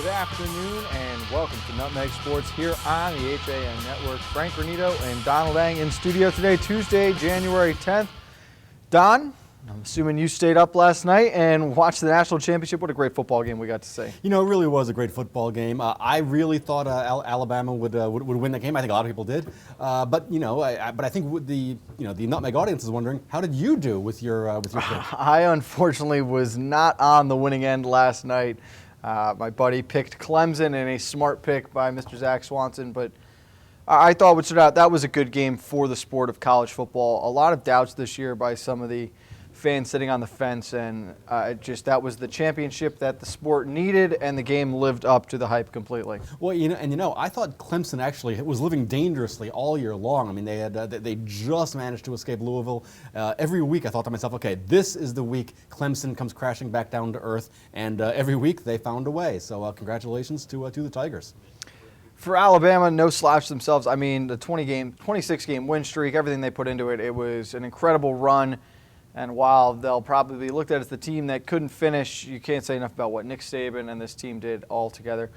Good afternoon and welcome to Nutmeg Sports here on the HAN Network. Frank Granito and Donald Eng in studio today, Tuesday, January 10th. Don, I'm assuming you stayed up last night and watched the national championship. What a great football game we got to see. You know, it really was a great football game. I really thought Alabama would win that game. I think a lot of people did. But I think the Nutmeg audience is wondering, how did you do with your pick? I unfortunately was not on the winning end last night. My buddy picked Clemson in a smart pick by Mr. Zach Swanson, but I thought what stood out, that was a good game for the sport of college football. A lot of doubts this year by some of the fans sitting on the fence, and that was the championship that the sport needed, and the game lived up to the hype completely. Well, I thought Clemson actually was living dangerously all year long. I mean, they just managed to escape Louisville. Every week I thought to myself, okay, this is the week Clemson comes crashing back down to earth, and every week they found a way. So congratulations to the Tigers. For Alabama, no slouch themselves. I mean, the 26-game win streak, everything they put into it, it was an incredible run. And while they'll probably be looked at as the team that couldn't finish, you can't say enough about what Nick Saban and this team did all together.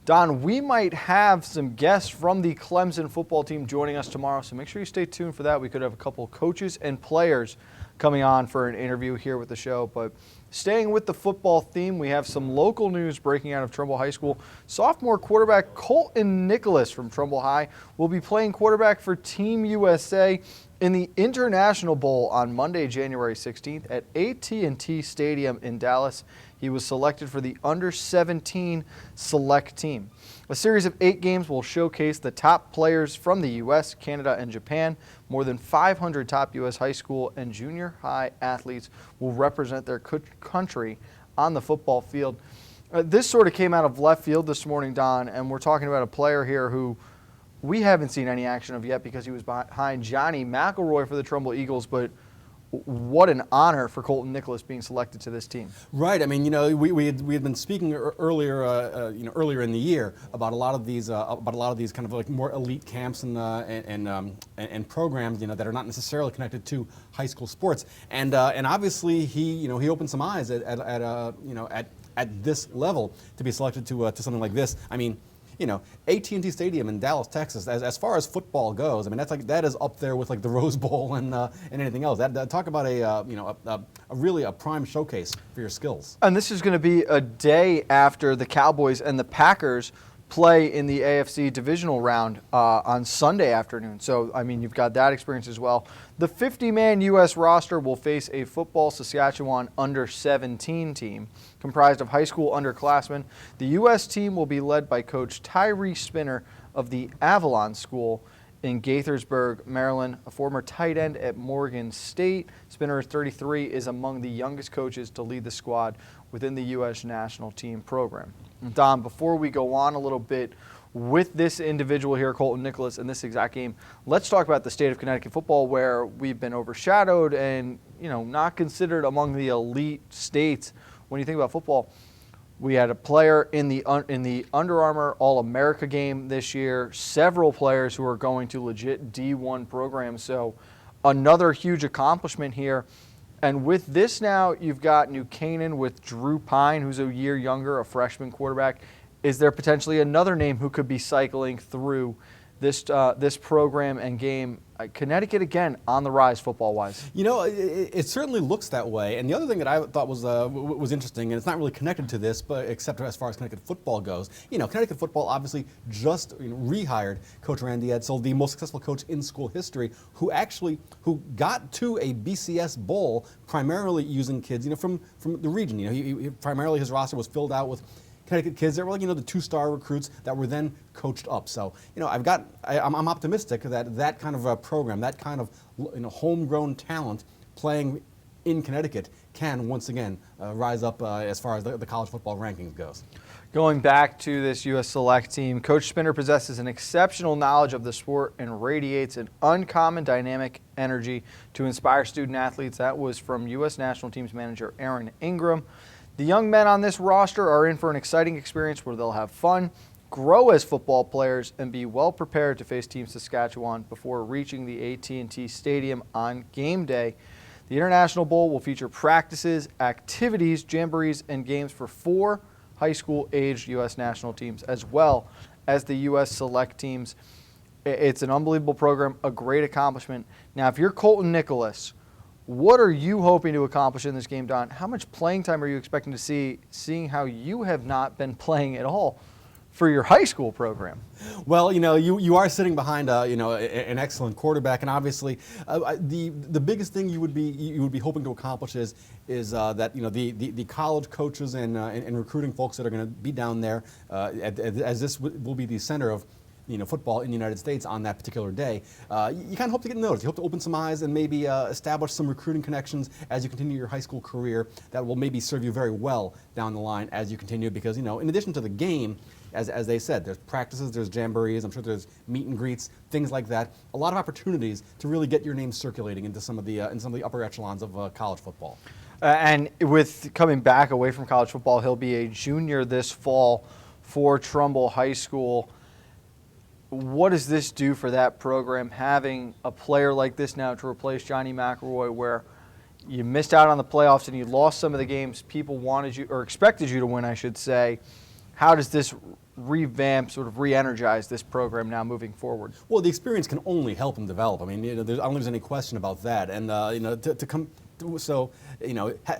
Don, we might have some guests from the Clemson football team joining us tomorrow, so make sure you stay tuned for that. We could have a couple coaches and players coming on for an interview here with the show. But staying with the football theme, we have some local news breaking out of Trumbull High School. Sophomore quarterback Colton Nicholas from Trumbull High will be playing quarterback for Team USA in the International Bowl on Monday, January 16th at AT&T Stadium in Dallas. He was selected for the Under-17 Select Team. A series of 8 games will showcase the top players from the U.S., Canada, and Japan. More than 500 top U.S. high school and junior high athletes will represent their country on the football field. This sort of came out of left field this morning, Don, and we're talking about a player here who we haven't seen any action of yet because he was behind Johnny McElroy for the Trumbull Eagles, but what an honor for Colton Nicholas being selected to this team. Right. I mean, we had been speaking earlier in the year about a lot of these kind of like more elite camps and programs that are not necessarily connected to high school sports, and obviously he opened some eyes at this level to be selected to something like this. I mean, AT&T Stadium in Dallas, Texas, as far as football goes, I mean, that is up there with like the Rose Bowl and anything else. Talk about a really prime showcase for your skills. And this is going to be a day after the Cowboys and the Packers play in the AFC divisional round on Sunday afternoon. So, I mean, you've got that experience as well. The 50-man U.S. roster will face a Football Saskatchewan Under-17 team comprised of high school underclassmen. The U.S. team will be led by Coach Tyree Spinner of the Avalon School in Gaithersburg, Maryland, a former tight end at Morgan State. Spinner, 33, is among the youngest coaches to lead the squad within the U.S. national team program. Don, before we go on a little bit with this individual here, Colton Nicholas, in this exact game, let's talk about the state of Connecticut football, where we've been overshadowed and not considered among the elite states. When you think about football, we had a player in the Under Armour All-America game this year, several players who are going to legit D1 programs. So another huge accomplishment here. And with this now, you've got New Canaan with Drew Pine, who's a year younger, a freshman quarterback. Is there potentially another name who could be cycling through this program and game? Connecticut, again, on the rise football-wise. It certainly looks that way. And the other thing that I thought was interesting, and it's not really connected to this, but except as far as Connecticut football goes, Connecticut football obviously just rehired Coach Randy Edsel, the most successful coach in school history, who got to a BCS bowl primarily using kids, from the region. He primarily his roster was filled out with Connecticut kids that were like, the 2-star recruits that were then coached up. So, I'm optimistic that kind of a program, that kind of homegrown talent playing in Connecticut can once again rise up as far as the college football rankings goes. Going back to this U.S. Select team, Coach Spinner possesses an exceptional knowledge of the sport and radiates an uncommon dynamic energy to inspire student athletes. That was from U.S. National Teams manager Aaron Ingram. The young men on this roster are in for an exciting experience where they'll have fun, grow as football players, and be well prepared to face Team Saskatchewan before reaching the AT&T Stadium on game day. The International Bowl will feature practices, activities, jamborees, and games for 4 high school aged U.S. national teams as well as the U.S. select teams. It's an unbelievable program, a great accomplishment. Now, if you're Colton Nicholas, what are you hoping to accomplish in this game, Don? How much playing time are you expecting to see, seeing how you have not been playing at all for your high school program? Well, you are sitting behind an excellent quarterback, and obviously the biggest thing you would be hoping to accomplish is that the college coaches and recruiting folks that are going to be down there, as this will be the center of football in the United States on that particular day. You kind of hope to get noticed. You hope to open some eyes and maybe establish some recruiting connections as you continue your high school career that will maybe serve you very well down the line as you continue, because in addition to the game, as they said, there's practices, there's jamborees, I'm sure there's meet and greets, things like that. A lot of opportunities to really get your name circulating into some of the upper echelons of college football. And with coming back away from college football, he'll be a junior this fall for Trumbull High School. What does this do for that program, having a player like this now to replace Johnny McElroy, where you missed out on the playoffs and you lost some of the games people wanted you, or expected you to win, I should say? How does this revamp, sort of re-energize this program now moving forward? Well, the experience can only help him develop. I mean, I don't think there's any question about that. And to come. So,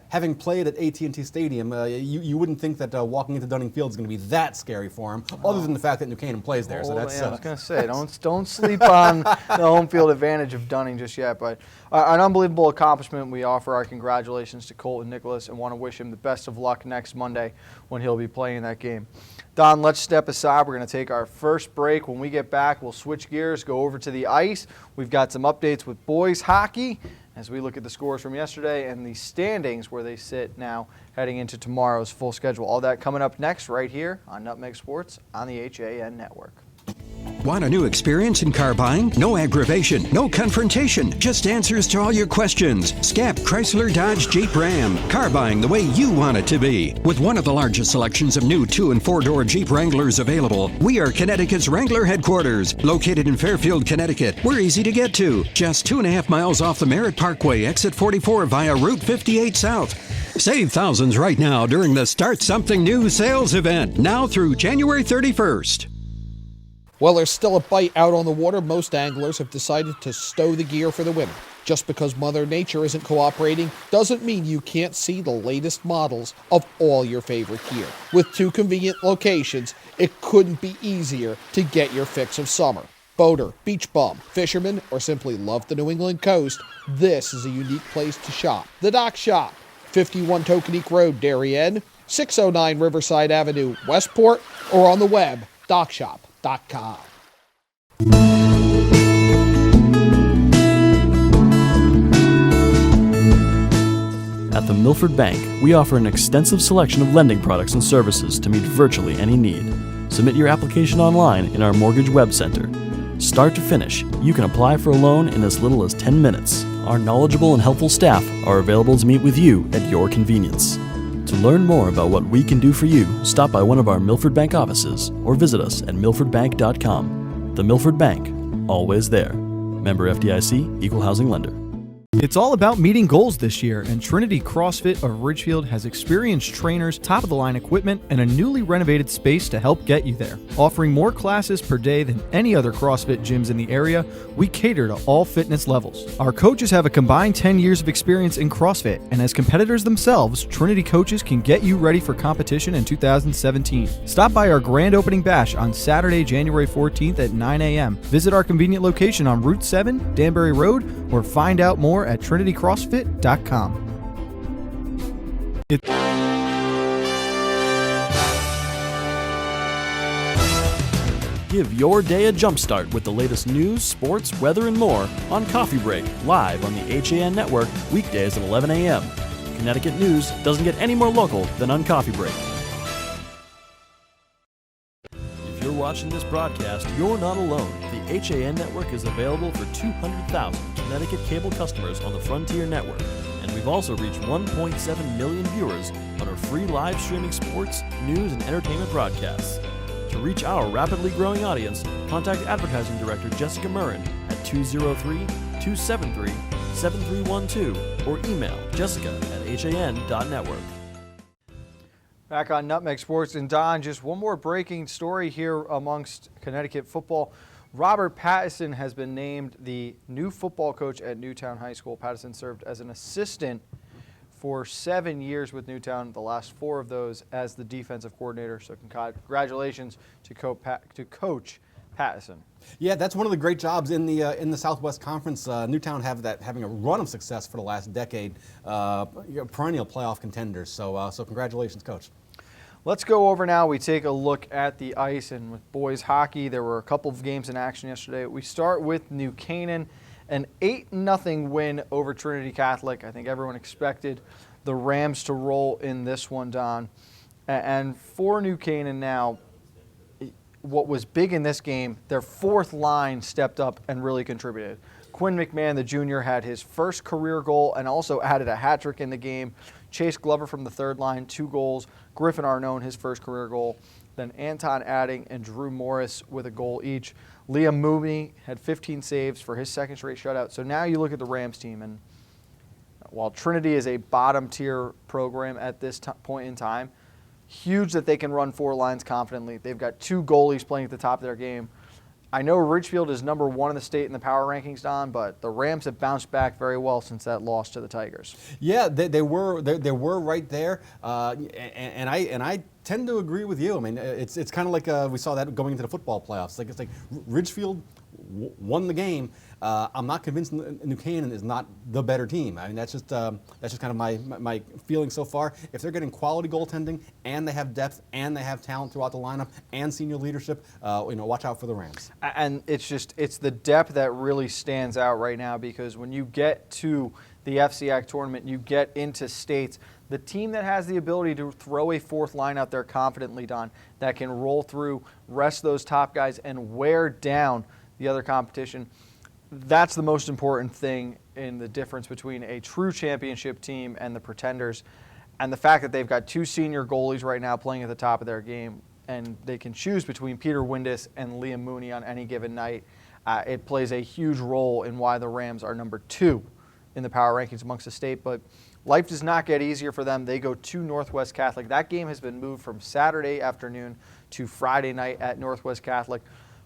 having played at AT&T Stadium, you wouldn't think that walking into Dunning Field is going to be that scary for him, other than the fact that New Canaan plays there. So that's. I was going to say, don't sleep on the home field advantage of Dunning just yet. But an unbelievable accomplishment. We offer our congratulations to Colton Nicholas and want to wish him the best of luck next Monday when he'll be playing that game. Don, let's step aside. We're going to take our first break. When we get back, we'll switch gears, go over to the ice. We've got some updates with boys hockey as we look at the scores from yesterday and the standings where they sit now heading into tomorrow's full schedule. All that coming up next right here on Nutmeg Sports on the HAN Network. Want a new experience in car buying? No aggravation, no confrontation, just answers to all your questions. Scap Chrysler Dodge Jeep Ram. Car buying the way you want it to be. With one of the largest selections of new 2- and 4-door Jeep Wranglers available, we are Connecticut's Wrangler headquarters. Located in Fairfield, Connecticut, we're easy to get to. Just 2.5 miles off the Merritt Parkway, exit 44 via Route 58 South. Save thousands right now during the Start Something New sales event, now through January 31st. While there's still a bite out on the water, most anglers have decided to stow the gear for the winter. Just because Mother Nature isn't cooperating doesn't mean you can't see the latest models of all your favorite gear. With 2 convenient locations, it couldn't be easier to get your fix of summer. Boater, beach bum, fisherman, or simply love the New England coast, this is a unique place to shop. The Dock Shop, 51 Tokenique Road, Darien, 609 Riverside Avenue, Westport, or on the web, dockshop.com. At the Milford Bank, we offer an extensive selection of lending products and services to meet virtually any need. Submit your application online in our Mortgage Web Center. Start to finish, you can apply for a loan in as little as 10 minutes. Our knowledgeable and helpful staff are available to meet with you at your convenience. To learn more about what we can do for you, stop by one of our Milford Bank offices or visit us at milfordbank.com. The Milford Bank, always there. Member FDIC, Equal Housing Lender. It's all about meeting goals this year, and Trinity CrossFit of Ridgefield has experienced trainers, top-of-the-line equipment, and a newly renovated space to help get you there. Offering more classes per day than any other CrossFit gyms in the area, we cater to all fitness levels. Our coaches have a combined 10 years of experience in CrossFit, and as competitors themselves, Trinity coaches can get you ready for competition in 2017. Stop by our grand opening bash on Saturday, January 14th at 9 a.m. Visit our convenient location on Route 7, Danbury Road, or find out more at trinitycrossfit.com. Give your day a jumpstart with the latest news, sports, weather, and more on Coffee Break, live on the HAN Network, weekdays at 11 a.m. Connecticut news doesn't get any more local than on Coffee Break. If you're watching this broadcast, you're not alone. The HAN Network is available for 200,000 Connecticut cable customers on the Frontier Network, and we've also reached 1.7 million viewers on our free live streaming sports, news, and entertainment broadcasts. To reach our rapidly growing audience, contact Advertising Director Jessica Murrin at 203-273-7312 or email jessica@han.network. Back on Nutmeg Sports, and Don, just one more breaking story here amongst Connecticut football. Robert Pattison has been named the new football coach at Newtown High School. Pattison served as an assistant for 7 years with Newtown, the last 4 of those as the defensive coordinator. So congratulations to Coach Pattison. Yeah, that's one of the great jobs in the Southwest Conference. Newtown having a run of success for the last decade, perennial playoff contenders. So congratulations, Coach. Let's go over now. We take a look at the ice, and with boys hockey, there were a couple of games in action yesterday. We start with New Canaan, an 8-0 win over Trinity Catholic. I think everyone expected the Rams to roll in this one, Don. And for New Canaan now, what was big in this game, their 4th line stepped up and really contributed. Quinn McMahon, the junior, had his first career goal and also added a hat trick in the game. Chase Glover from the 3rd line, 2 goals. Griffin Arnone, his first career goal. Then Anton Adding and Drew Morris with a goal each. Liam Mooney had 15 saves for his 2nd straight shutout. So now you look at the Rams team, and while Trinity is a bottom-tier program at this point in time, huge that they can run 4 lines confidently. They've got 2 goalies playing at the top of their game. I know Ridgefield is number 1 in the state in the power rankings, Don, but the Rams have bounced back very well since that loss to the Tigers. Yeah, they were right there, and I tend to agree with you. I mean, it's kind of like we saw that going into the football playoffs. It's like Ridgefield won the game. I'm not convinced New Canaan is not the better team. I mean, that's just kind of my feeling so far. If they're getting quality goaltending and they have depth and they have talent throughout the lineup and senior leadership, watch out for the Rams. And it's the depth that really stands out right now, because when you get to the FCAC tournament, you get into states, the team that has the ability to throw a 4th line out there confidently, Don, that can roll through, rest those top guys, and wear down the other competition. That's the most important thing in the difference between a true championship team and the pretenders. And the fact that they've got 2 senior goalies right now playing at the top of their game, and they can choose between Peter Windus and Liam Mooney on any given night, it plays a huge role in why the Rams are number 2 in the power rankings amongst the state. But life does not get easier for them. They go to Northwest Catholic. That game has been moved from Saturday afternoon to Friday night at Northwest Catholic.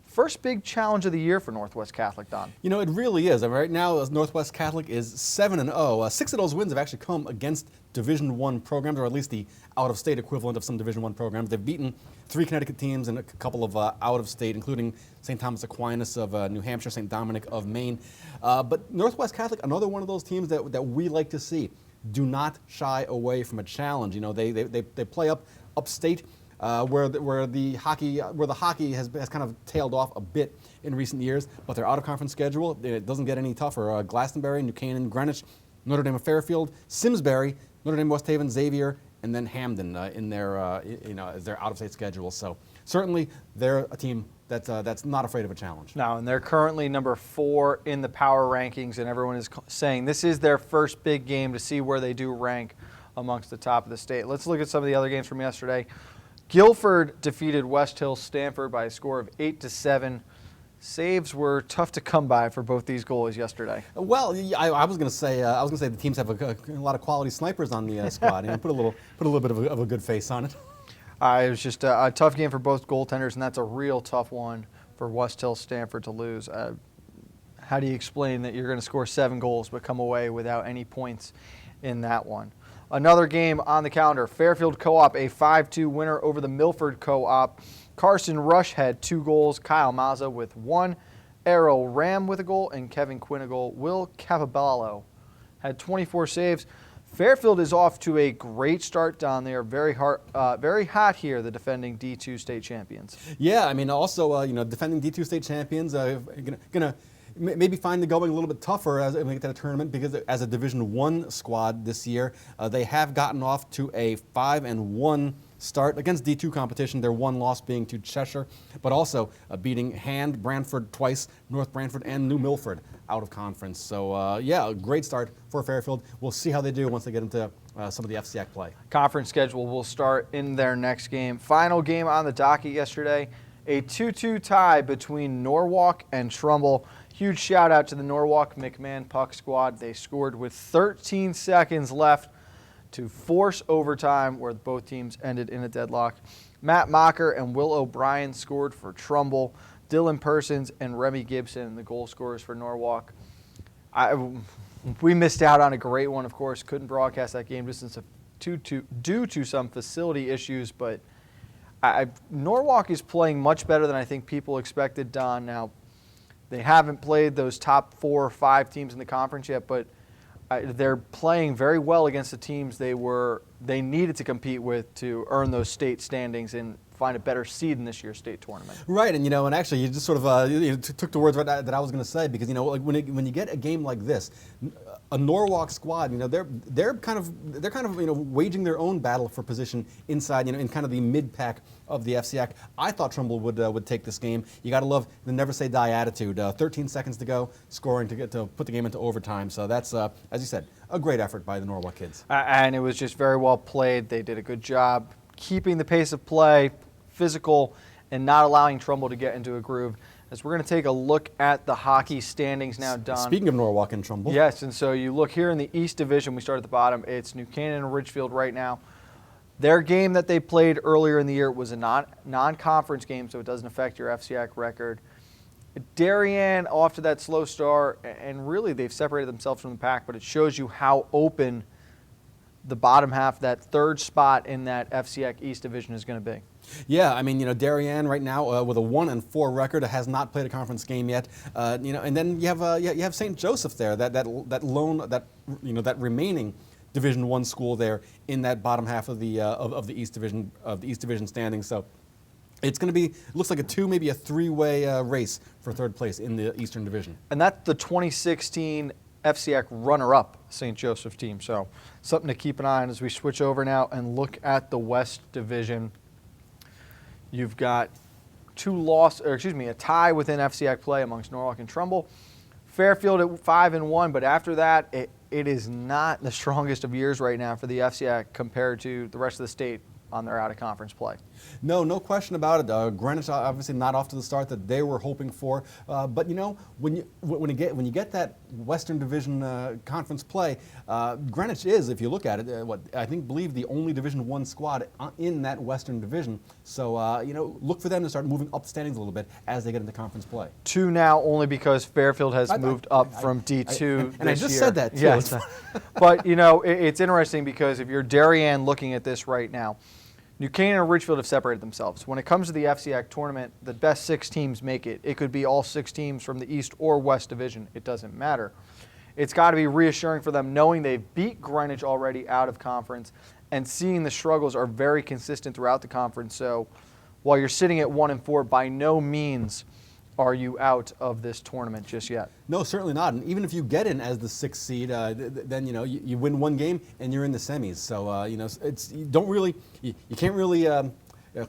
First big challenge of the year for Northwest Catholic, Don. You know, it really is. I mean, right now, Northwest Catholic is 7-0. 6 of those wins have actually come against Division I programs, or at least the out-of-state equivalent of some Division I programs. They've beaten 3 Connecticut teams and a couple of out-of-state, including St. Thomas Aquinas of New Hampshire, St. Dominic of Maine. But Northwest Catholic, another one of those teams that we like to see. Do not shy away from a challenge. You know, they play upstate. Where the hockey has kind of tailed off a bit in recent years, but their out-of-conference schedule, it doesn't get any tougher. Glastonbury, New Canaan, Greenwich, Notre Dame of Fairfield, Simsbury, Notre Dame West Haven, Xavier, and then Hamden in their as their out-of-state schedule. So certainly they're a team that's not afraid of a challenge. No, and they're currently number 4 in the power rankings, and everyone is saying this is their first big game to see where they do rank amongst the top of the state. Let's look at some of the other games from yesterday. Guilford defeated West Hill Stanford by a score of 8-7. Saves were tough to come by for both these goalies yesterday. Well, I was going to say the teams have a lot of quality snipers on the squad. Put a little bit of a good face on it. It was just a tough game for both goaltenders, and that's a real tough one for West Hill Stanford to lose. How do you explain that you're going to score 7 goals but come away without any points in that one? Another game on the calendar, Fairfield Co-op, a 5-2 winner over the Milford Co-op. Carson Rush had 2 goals, Kyle Mazza with 1, Errol Ram with a goal, and Kevin Quinn a goal. Will Cavaballo had 24 saves. Fairfield is off to a great start down there. Very hot here, the defending D2 state champions. Yeah, I mean, also, defending D2 state champions, gonna maybe find the going a little bit tougher as we get to the tournament, because as a Division I squad this year, they have gotten off to a 5-1 start against D2 competition. Their one loss being to Cheshire, but also beating HAN, Brantford twice, North Brantford, and New Milford out of conference. So a great start for Fairfield. We'll see how they do once they get into some of the FCAC play. Conference schedule will start in their next game. Final game on the docket yesterday, a 2-2 tie between Norwalk and Trumbull. Huge shout out to the Norwalk McMahon Puck squad. They scored with 13 seconds left to force overtime, where both teams ended in a deadlock. Matt Mocker and Will O'Brien scored for Trumbull. Dylan Persons and Remy Gibson, the goal scorers for Norwalk. We missed out on a great one, of course. Couldn't broadcast that game just due to some facility issues, but Norwalk is playing much better than I think people expected, Don. Now, they haven't played those top 4 or 5 teams in the conference yet, but they're playing very well against the teams they needed to compete with to earn those state standings and find a better seed in this year's state tournament. Right, and actually you just sort of took the words right that I was going to say, because like when you get a game like this, a Norwalk squad, they're kind of waging their own battle for position inside, in kind of the mid pack of the FCIAC. I thought Trumbull would take this game. You got to love the never say die attitude. 13 seconds to go, scoring to put the game into overtime. So that's, as you said, a great effort by the Norwalk kids. And it was just very well played. They did a good job keeping the pace of play, physical, and not allowing Trumbull to get into a groove. As we're going to take a look at the hockey standings now, Don. Speaking of Norwalk and Trumbull. Yes, and so you look here in the East Division. We start at the bottom. It's New Canaan and Ridgefield right now. Their game that they played earlier in the year was a non-conference game, so it doesn't affect your FCIAC record. Darien off to that slow start, and really they've separated themselves from the pack, but it shows you how open the bottom half, that third spot in that FCIAC East Division, is going to be. Yeah, I mean, Darien right now with a 1-4 record, has not played a conference game yet. And then you have St. Joseph there, that remaining Division I school there in that bottom half of the East Division standings. So it's going to be, looks like maybe a 3-way race for third place in the Eastern Division. And that's the 2016 FCIAC runner-up St. Joseph team. So something to keep an eye on as we switch over now and look at the West Division. You've got a tie within FCIAC play amongst Norwalk and Trumbull. Fairfield at 5-1, but after that, it is not the strongest of years right now for the FCIAC compared to the rest of the state on their out-of-conference play. No question about it. Granite obviously not off to the start that they were hoping for, but when you get that Western Division conference play, Greenwich is, if you look at it, believe the only Division I squad in that Western Division. So look for them to start moving up the standings a little bit as they get into conference play. 2 now, only because Fairfield has moved up from D2 and I just year. said that too. Yes. But it's interesting because if you're Darien looking at this right now, New Canaan and Ridgefield have separated themselves. When it comes to the FCIAC tournament, the best 6 teams make it. It could be all 6 teams from the East or West Division. It doesn't matter. It's got to be reassuring for them knowing they've beat Greenwich already out of conference and seeing the struggles are very consistent throughout the conference. So while you're sitting at 1-4, by no means are you out of this tournament just yet. No, certainly not. And even if you get in as the 6th seed, then you win 1 game and you're in the semis. So you can't really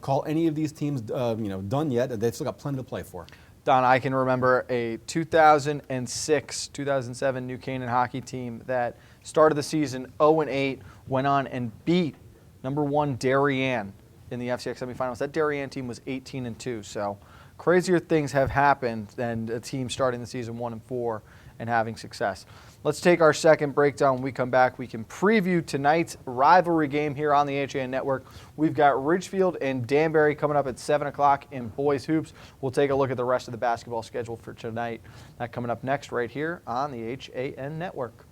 call any of these teams done yet. They've still got plenty to play for. Don, I can remember a 2006-2007 New Canaan hockey team that started the season 0-8, went on and beat number 1 Darien in the FCIAC semifinals. That Darien team was 18-2. So crazier things have happened than a team starting the season 1-4 and having success. Let's take our second breakdown. When we come back, we can preview tonight's rivalry game here on the HAN Network. We've got Ridgefield and Danbury coming up at 7 o'clock in boys hoops. We'll take a look at the rest of the basketball schedule for tonight. That coming up next right here on the HAN Network.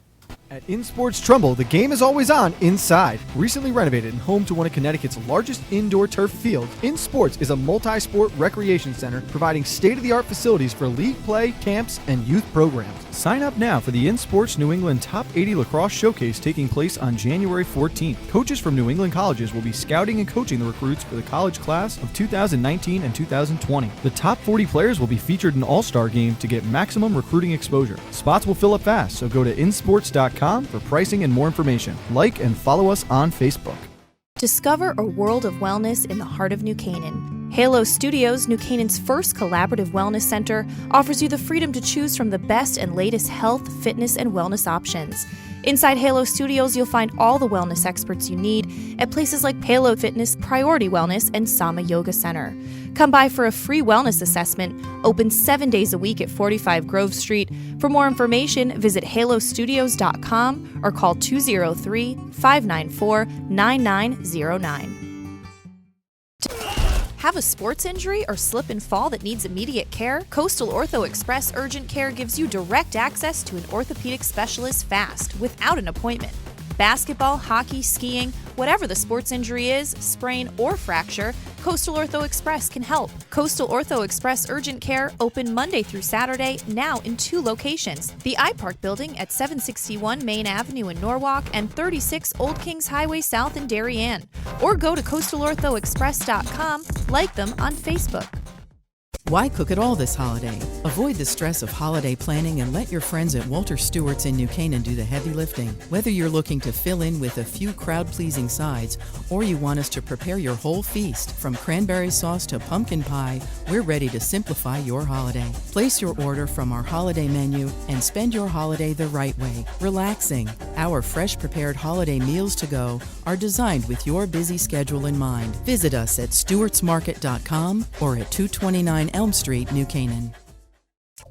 At InSports Trumbull, the game is always on inside. Recently renovated and home to one of Connecticut's largest indoor turf fields, InSports is a multi-sport recreation center providing state-of-the-art facilities for league play, camps, and youth programs. Sign up now for the InSports New England Top 80 Lacrosse Showcase taking place on January 14th. Coaches from New England colleges will be scouting and coaching the recruits for the college class of 2019 and 2020. The top 40 players will be featured in All-Star Game to get maximum recruiting exposure. Spots will fill up fast, so go to insports.com for pricing and more information. Like and follow us on Facebook. Discover a world of wellness in the heart of New Canaan. Halo Studios, New Canaan's first collaborative wellness center, offers you the freedom to choose from the best and latest health, fitness, and wellness options. Inside Halo Studios, you'll find all the wellness experts you need at places like Halo Fitness, Priority Wellness, and Sama Yoga Center. Come by for a free wellness assessment, open 7 days a week at 45 Grove Street. For more information, visit halostudios.com or call 203-594-9909. Have a sports injury or slip and fall that needs immediate care? Coastal Ortho Express Urgent Care gives you direct access to an orthopedic specialist fast, without an appointment. Basketball, hockey, skiing, whatever the sports injury is, sprain or fracture, Coastal Ortho Express can help. Coastal Ortho Express Urgent Care, open Monday through Saturday, now in 2 locations. The iPark building at 761 Main Avenue in Norwalk and 36 Old Kings Highway South in Darien. Or go to coastalorthoexpress.com, like them on Facebook. Why cook it all this holiday? Avoid the stress of holiday planning and let your friends at Walter Stewart's in New Canaan do the heavy lifting. Whether you're looking to fill in with a few crowd-pleasing sides or you want us to prepare your whole feast, from cranberry sauce to pumpkin pie, we're ready to simplify your holiday. Place your order from our holiday menu and spend your holiday the right way, relaxing. Our fresh prepared holiday meals to go are designed with your busy schedule in mind. Visit us at stewartsmarket.com or at 229 Elm Street, New Canaan.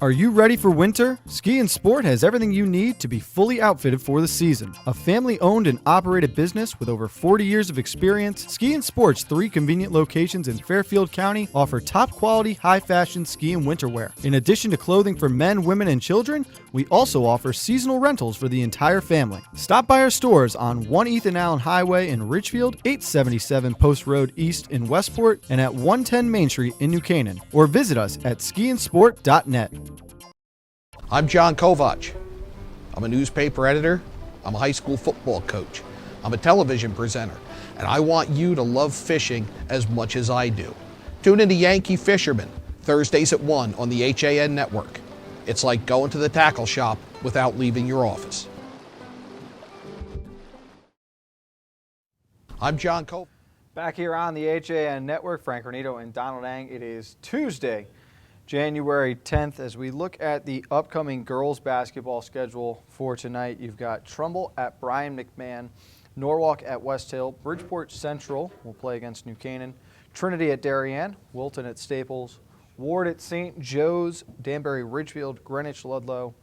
Are you ready for winter? Ski and Sport has everything you need to be fully outfitted for the season. A family-owned and operated business with over 40 years of experience, Ski and Sport's 3 convenient locations in Fairfield County offer top-quality, high-fashion ski and winter wear. In addition to clothing for men, women, and children, we also offer seasonal rentals for the entire family. Stop by our stores on 1 Ethan Allen Highway in Ridgefield, 877 Post Road East in Westport, and at 110 Main Street in New Canaan. Or visit us at skiandsport.net. I'm John Kovach. I'm a newspaper editor. I'm a high school football coach. I'm a television presenter, and I want you to love fishing as much as I do. Tune into Yankee Fisherman, Thursdays at 1 on the HAN Network. It's like going to the tackle shop without leaving your office. I'm John Kovach. Back here on the HAN Network, Frank Granito and Donald Eng. It is Tuesday, January 10th. As we look at the upcoming girls basketball schedule for tonight, you've got Trumbull at Brian McMahon, Norwalk at West Hill, Bridgeport Central will play against New Canaan, Trinity at Darien, Wilton at Staples, Ward at St. Joe's, Danbury Ridgefield, Greenwich Ludlow,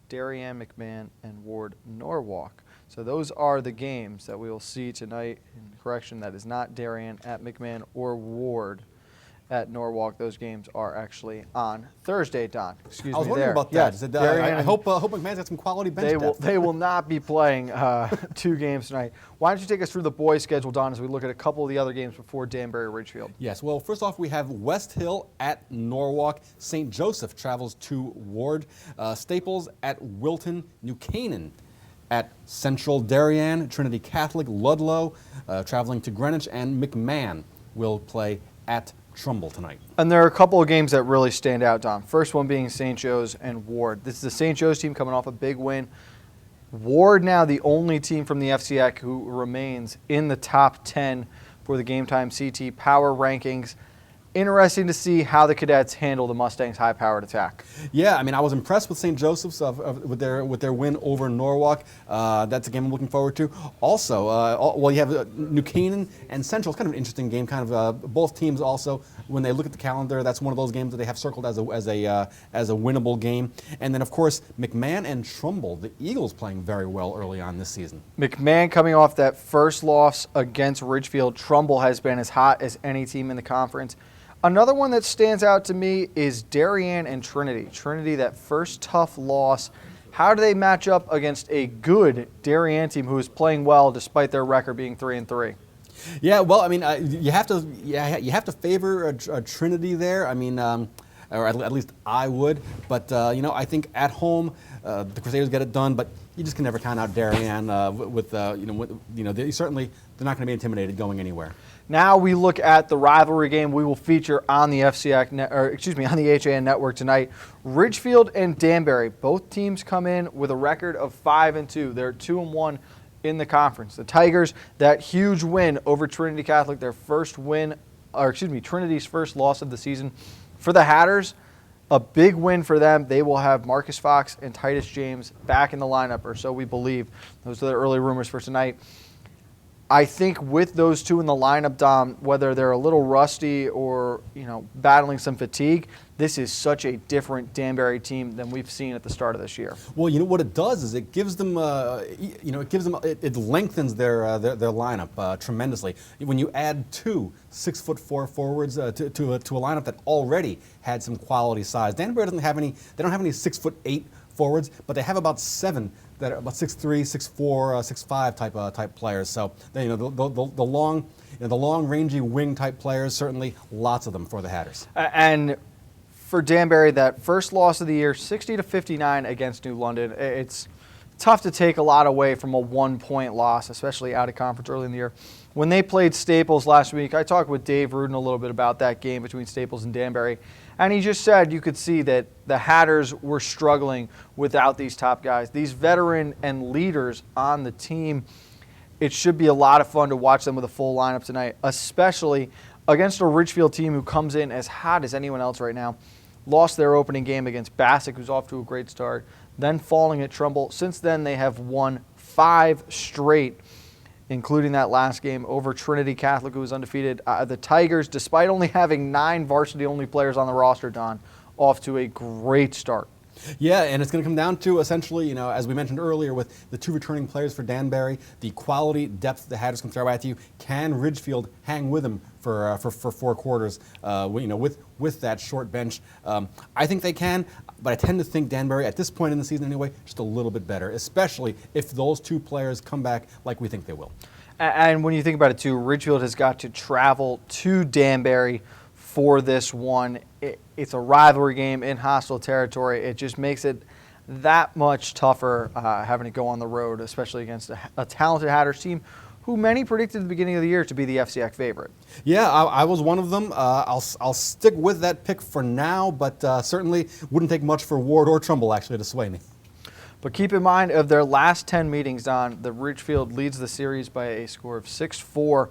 Darien McMahon, and Ward Norwalk. So those are the games that we will see tonight. Correction, that is not Darien at McMahon or Ward at Norwalk. Those games are actually on Thursday, Don. Excuse me. I was wondering about that. I hope McMahon's got some quality bench depth. They will not be playing 2 games tonight. Why don't you take us through the boys' schedule, Don, as we look at a couple of the other games before Danbury Ridgefield? Yes. Well, first off, we have West Hill at Norwalk. St. Joseph travels to Ward. Staples at Wilton. New Canaan at Central. Darien, Trinity Catholic, Ludlow traveling to Greenwich, and McMahon will play at Trumbull tonight. And there are a couple of games that really stand out, Don. First one being St. Joe's and Ward. This is the St. Joe's team coming off a big win. Ward now the only team from the FCAC who remains in the top 10 for the Game Time CT Power Rankings. Interesting to see how the Cadets handle the Mustangs' high-powered attack. Yeah, I mean, I was impressed with St. Joseph's with their win over Norwalk. That's a game I'm looking forward to. Also, well, you have New Canaan and Central. It's kind of an interesting game. Kind of both teams also, when they look at the calendar, that's one of those games that they have circled as a winnable game. And then, of course, McMahon and Trumbull. The Eagles playing very well early on this season. McMahon coming off that first loss against Ridgefield. Trumbull has been as hot as any team in the conference. Another one that stands out to me is Darien and Trinity. Trinity, that first tough loss. How do they match up against a good Darien team who is playing well despite their record being 3-3? Yeah, well, I mean, you have to favor a Trinity there. I mean, or at least I would. But you know, I think at home the Crusaders get it done. But you just can never count out Darien certainly they're not going to be intimidated going anywhere. Now we look at the rivalry game we will feature on the on the HAN Network tonight. Ridgefield and Danbury, both teams come in with a record of 5-2. They're 2-1 in the conference. The Tigers, that huge win over Trinity Catholic, their first win Trinity's first loss of the season. For the Hatters, a big win for them. They will have Marcus Fox and Titus James back in the lineup, or so we believe. Those are the early rumors for tonight. I think with those two in the lineup, Dom, whether they're a little rusty or, battling some fatigue, this is such a different Danbury team than we've seen at the start of this year. Well, what it does is it gives them, it lengthens their lineup tremendously. When you add 2 6'4" forwards to a lineup that already had some quality size. Danbury doesn't have any. They don't have any 6'8" forwards, but they have about 7 that are about 6'3", 6'4", 6'5" type players. So they, the long rangy wing type players, certainly lots of them for the Hatters. And for Danbury, that first loss of the year, 60-59 against New London. It's tough to take a lot away from a 1-point loss, especially out of conference early in the year. When they played Staples last week, I talked with Dave Rudin a little bit about that game between Staples and Danbury, and he just said you could see that the Hatters were struggling without these top guys, these veteran and leaders on the team. It should be a lot of fun to watch them with a full lineup tonight, especially against a Ridgefield team who comes in as hot as anyone else right now. Lost their opening game against Bassick, who's off to a great start, then falling at Trumbull. Since then, they have won 5 straight, including that last game over Trinity Catholic, who was undefeated. The Tigers, despite only having 9 varsity-only players on the roster, Don, off to a great start. Yeah, and it's going to come down to essentially, as we mentioned earlier with the 2 returning players for Danbury, the quality depth the Hatters can throw at you. Can Ridgefield hang with them for 4 quarters, with that short bench? I think they can, but I tend to think Danbury, at this point in the season anyway, just a little bit better, especially if those 2 players come back like we think they will. And when you think about it, too, Ridgefield has got to travel to Danbury for this one. It's a rivalry game in hostile territory. It just makes it that much tougher having to go on the road, especially against a talented Hatters team who many predicted at the beginning of the year to be the FCX favorite. Yeah, I was one of them. I'll stick with that pick for now, but certainly wouldn't take much for Ward or Trumbull actually to sway me. But keep in mind, of their last 10 meetings, Don, the Ridgefield leads the series by a score of 6-4.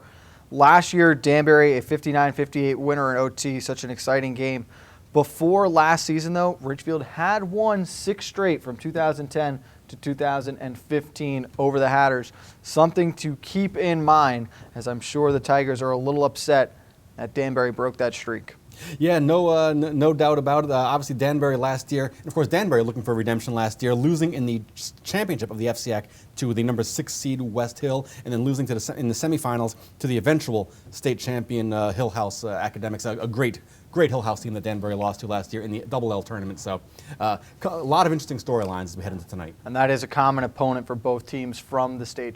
Last year, Danbury, a 59-58 winner in OT, such an exciting game. Before last season, though, Ridgefield had won 6 straight from 2010 to 2015 over the Hatters. Something to keep in mind, as I'm sure the Tigers are a little upset that Danbury broke that streak. Yeah, no doubt about it. Obviously, Danbury last year, and of course, Danbury looking for redemption last year, losing in the championship of the FCAC to the number 6 seed West Hill, and then losing in the semifinals to the eventual state champion Hill House Academics. A great Hill House team that Danbury lost to last year in the Double L tournament. So a lot of interesting storylines as we head into tonight. And that is a common opponent for both teams from the state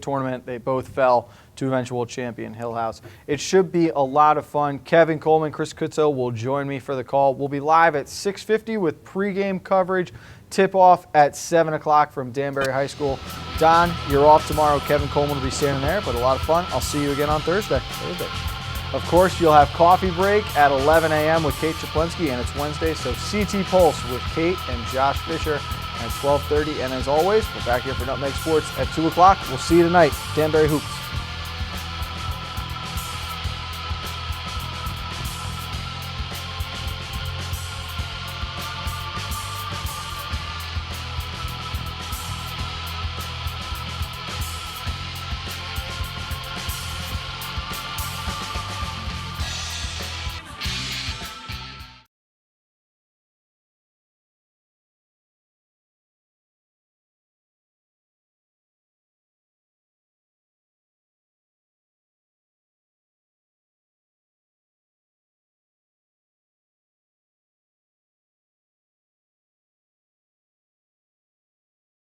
tournament. They both fell to eventual champion Hill House. It should be a lot of fun. Kevin Coleman, Chris Kutzo will join me for the call. We'll be live at 6:50 with pregame coverage. Tip-off at 7 o'clock from Danbury High School. Don, you're off tomorrow. Kevin Coleman will be standing there, but a lot of fun. I'll see you again on Thursday. Of course, you'll have coffee break at 11 a.m. with Kate Chaplinsky, and it's Wednesday, so CT Pulse with Kate and Josh Fisher at 12:30. And as always, we're back here for Nutmeg Sports at 2 o'clock. We'll see you tonight. Danbury Hoops.